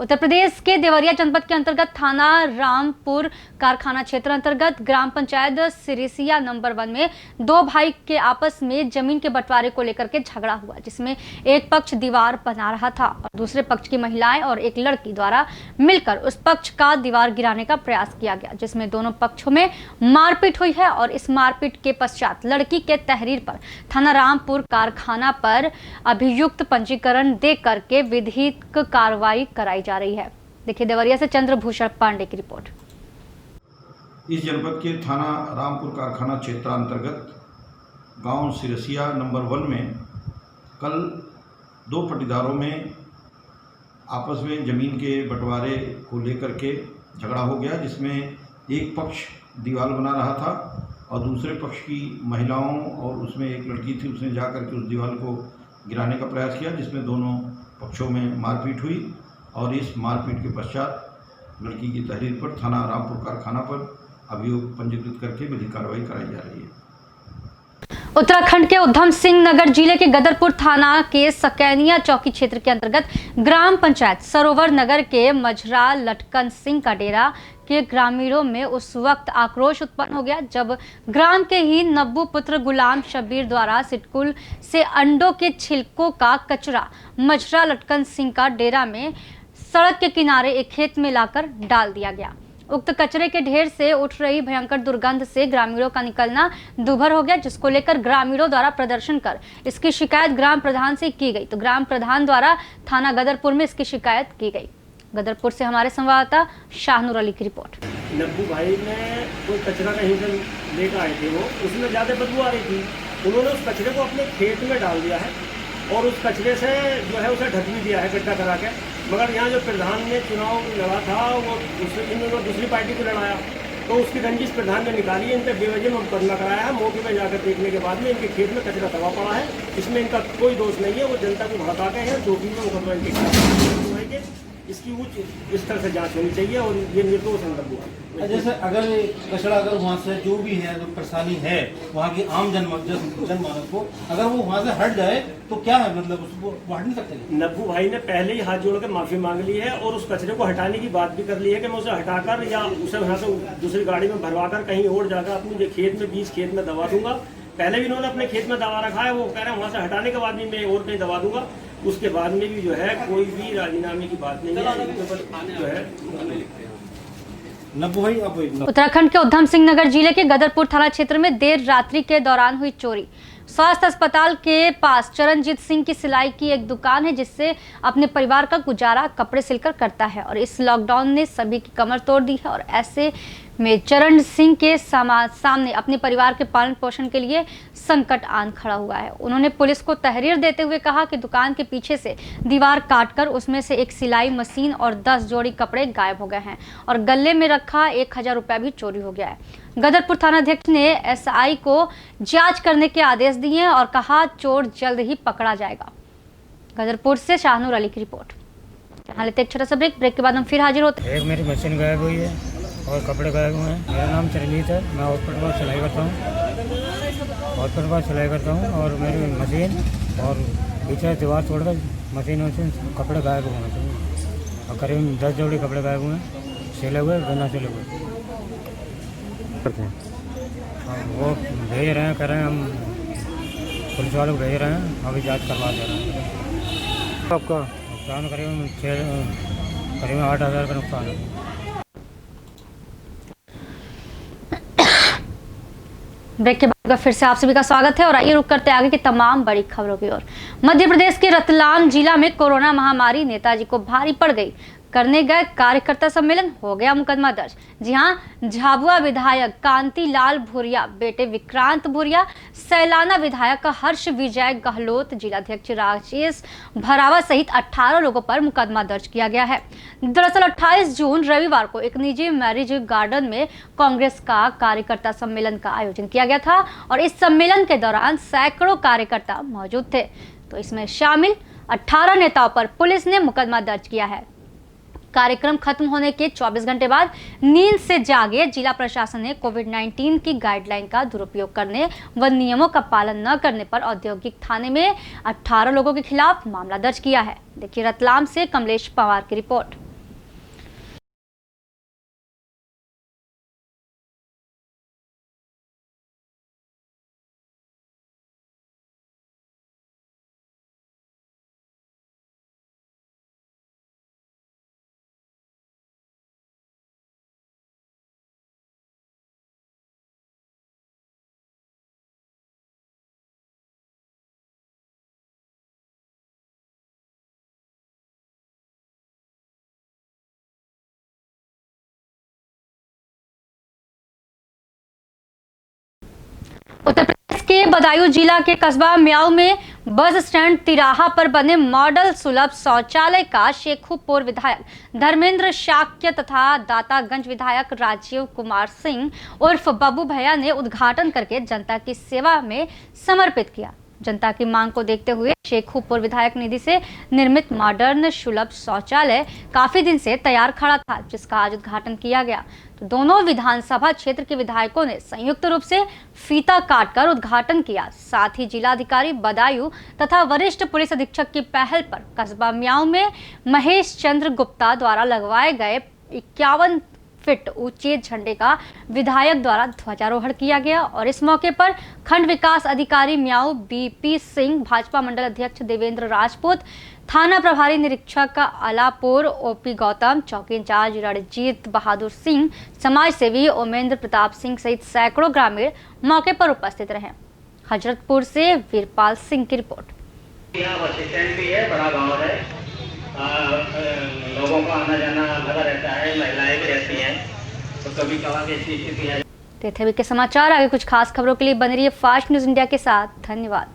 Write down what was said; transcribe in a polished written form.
उत्तर प्रदेश के देवरिया जनपद के अंतर्गत थाना रामपुर कारखाना क्षेत्र अंतर्गत ग्राम पंचायत सिरिसिया नंबर 1 में दो भाई के आपस में जमीन के बंटवारे को लेकर के झगड़ा हुआ, जिसमें एक पक्ष दीवार बना रहा था और दूसरे पक्ष की महिलाएं और एक लड़की द्वारा मिलकर उस पक्ष का दीवार गिराने का प्रयास किया गया, जिसमें दोनों पक्षों में मारपीट हुई है। और इस मारपीट के पश्चात लड़की के तहरीर पर थाना रामपुर कारखाना पर अभियुक्त पंजीकरण दे करके विधिक कार्रवाई कराई जा रही है। देखिए देवरिया से चंद्रभूषण पांडे की रिपोर्ट। इस जनपद के थाना रामपुर कारखाना क्षेत्र अंतर्गत गांव सिरसिया नंबर 1 में कल दो पटीदारों में आपस में ज़मीन के बंटवारे को लेकर के झगड़ा हो गया, जिसमें एक पक्ष दीवार बना रहा था और दूसरे पक्ष की महिलाओं और उसमें एक लड़की थी, उसने जाकर के उस दीवार को गिराने का प्रयास किया, जिसमें दोनों पक्षों में मारपीट हुई। और इस मारपीट के पश्चात लड़की की तहरीर पर थाना रामपुर कारखाना पर अभियोग पंजीकृत करके विधिक कार्रवाई कराई जा रही है। उत्तराखंड के उधम सिंह नगर जिले के गदरपुर थाना के सकैनिया चौकी क्षेत्र के अंतर्गत ग्राम पंचायत सरोवर नगर के मझरा लटकन सिंह का डेरा के ग्रामीणों में उस वक्त आक्रोश उत्पन्न हो गया जब ग्राम के ही नब्बू पुत्र गुलाम शबीर द्वारा सिटकुल से अंडों के छिलकों का कचरा मझरा लटकन सिंह का डेरा में सड़क के किनारे एक खेत में लाकर डाल दिया गया। उक्त कचरे के ढेर से उठ रही भयंकर दुर्गंध से ग्रामीणों का निकलना दूभर हो गया, जिसको लेकर ग्रामीणों द्वारा प्रदर्शन कर इसकी शिकायत ग्राम प्रधान से की गई, तो ग्राम प्रधान द्वारा थाना गदरपुर में इसकी शिकायत की गई। गदरपुर से हमारे संवाददाता शाहनूर अली की रिपोर्ट। नब्बू भाई ने कोई कचरा कहीं से लेकर आए थे, वो उसमें ज़्यादा बदबू आ रही थी। उन्होंने उस कचरे को अपने खेत में डाल दिया है और उस कचरे से जो है उसे ढक भी दिया है गड्ढा करा के। मगर यहाँ जो प्रधान ने चुनाव लड़ा था वो दूसरी पार्टी को लड़ाया, तो उसकी रंजिश प्रधान ने निकाली है। इन पर बेवजह मुकदमा कराया है। मौके पर जाकर देखने के बाद में इनके खेत में कचरा दबा पड़ा है, इसमें इनका कोई दोष नहीं है। वो जनता को भड़का के हैं, जो भी में मुकदमा इनके इसकी उच्च स्तर से जांच होनी चाहिए और ये निर्दोष है। जैसे अगर कचरा अगर वहाँ से जो भी है जो परेशानी है वहाँ की आम जनमानस को अगर वो वहाँ से हट जाए तो क्या है, मतलब उसको हट नहीं सकते। नब्बू भाई ने पहले ही हाथ जोड़ कर माफी मांग ली है और उस कचरे को हटाने की बात भी कर ली है कि मैं उसे हटाकर या उसे वहाँ से दूसरी गाड़ी में भरवा कर कहीं और जाकर अपने खेत में 20 खेत में दबा दूंगा। पहले भी इन्होंने अपने खेत में दबा रखा है, वो कह रहे हैं वहाँ से हटाने के बाद भी मैं और कहीं दबा दूंगा। उसके बाद में भी जो है कोई भी राजीनामे की बात नहीं है, जो है। उत्तराखंड के उधम सिंह नगर जिले के गदरपुर थाना क्षेत्र में देर रात्रि के दौरान हुई चोरी। स्वास्थ्य अस्पताल के पास चरणजीत सिंह की सिलाई की एक दुकान है, जिससे अपने परिवार का गुजारा कपड़े सिलकर करता है और इस लॉकडाउन ने सभी की कमर तोड़ दी है। और ऐसे में चरण सिंह के सामने अपने परिवार के पालन पोषण के लिए संकट आन खड़ा हुआ है। उन्होंने पुलिस को तहरीर देते हुए कहा कि दुकान के पीछे से दीवार काटकर उसमें से एक सिलाई मशीन और 10 जोड़ी कपड़े गायब हो गए हैं और गले में रखा 1000 रुपया भी चोरी हो गया है। गदरपुर थानाध्यक्ष ने एसआई को जांच करने के आदेश दिए हैं और कहा चोर जल्द ही पकड़ा जाएगा। गदरपुर से शाहनूर अली की रिपोर्ट। यहाँ लेते एक छोटा सा ब्रेक के बाद हम फिर हाजिर होते हैं। एक मेरी मशीन गायब हुई है और कपड़े गायब हुए हैं। मेरा नाम चरणजीत है, मैं हॉस्पिटल पर सिलाई करता हूँ और मेरी मशीन और पीछे दीवार छोड़कर मशीन कपड़े गायब हुए हैं और करीब 10 जोड़ी कपड़े गायब हुए हैं, सिले हुए बिना सिले हुए। वो भेज रहे हैं, कह रहे हैं हम पुलिस वालों को भेज रहे हैं, अभी जांच करवा दे रहे हैं। आपका नुकसान करीब 8000 का नुकसान है। ब्रेक के बाद फिर से आप सभी का स्वागत है और आइए रुक करते आगे की तमाम बड़ी खबरों की ओर। मध्य प्रदेश के रतलाम जिला में कोरोना महामारी नेताजी को भारी पड़ गई। करने गए कार्यकर्ता सम्मेलन हो गया मुकदमा दर्ज। जी हां, झाबुआ विधायक कांतिलाल भूरिया, बेटे विक्रांत भूरिया, सैलाना विधायक हर्ष विजय गहलोत, जिलाध्यक्ष राजेश भरावा सहित 18 लोगों पर मुकदमा दर्ज किया गया है। दरअसल 28 जून रविवार को एक निजी मैरिज गार्डन में कांग्रेस का कार्यकर्ता सम्मेलन का आयोजन किया गया था और इस सम्मेलन के दौरान सैकड़ों कार्यकर्ता मौजूद थे, तो इसमें शामिल 18 नेताओं पर पुलिस ने मुकदमा दर्ज किया है। कार्यक्रम खत्म होने के 24 घंटे बाद नींद से जागे जिला प्रशासन ने कोविड-19 की गाइडलाइन का दुरुपयोग करने व नियमों का पालन न करने पर औद्योगिक थाने में 18 लोगों के खिलाफ मामला दर्ज किया है। देखिए रतलाम से कमलेश पवार की रिपोर्ट। उत्तर प्रदेश के बदायूं जिला के कस्बा म्याऊ में बस स्टैंड तिराहा पर बने मॉडल सुलभ शौचालय का शेखुपुर विधायक धर्मेंद्र शाक्य तथा दातागंज विधायक राजीव कुमार सिंह उर्फ बब्बू भैया ने उद्घाटन करके जनता की सेवा में समर्पित किया। जनता की मांग को देखते हुए शेखुपुर विधायक निधि से निर्मित मॉडर्न सुलभ शौचालय काफी दिन से तैयार खड़ा था, जिसका आज उद्घाटन किया गया। तो दोनों विधानसभा क्षेत्र के विधायकों ने संयुक्त रूप से फीता काटकर उद्घाटन किया। साथ ही जिलाधिकारी बदायूं तथा वरिष्ठ पुलिस अधीक्षक की पहल पर कस्बा म्याऊ में महेश चंद्र गुप्ता द्वारा लगवाए गए 51 फीट ऊंचे झंडे का विधायक द्वारा ध्वजारोहण किया गया और इस मौके पर खंड विकास अधिकारी म्याऊ बीपी सिंह, भाजपा मंडल अध्यक्ष देवेंद्र राजपूत, थाना प्रभारी निरीक्षक अलापुर ओपी गौतम, चौकी इंचार्ज रणजीत बहादुर सिंह, समाज सेवी ओमेंद्र प्रताप सिंह सहित सैकड़ों ग्रामीण मौके पर उपस्थित रहे। हजरतपुर से वीरपाल सिंह की रिपोर्ट। यहाँ बस स्टैंड भी है, बड़ा गाँव है, लोगों का आना जाना लगा रहता है, महिलाएं भी रहती हैं, तो कभी कभार की स्थिति है। के समाचार आगे कुछ खास खबरों के लिए बने रहिए फास्ट न्यूज इंडिया के साथ। धन्यवाद।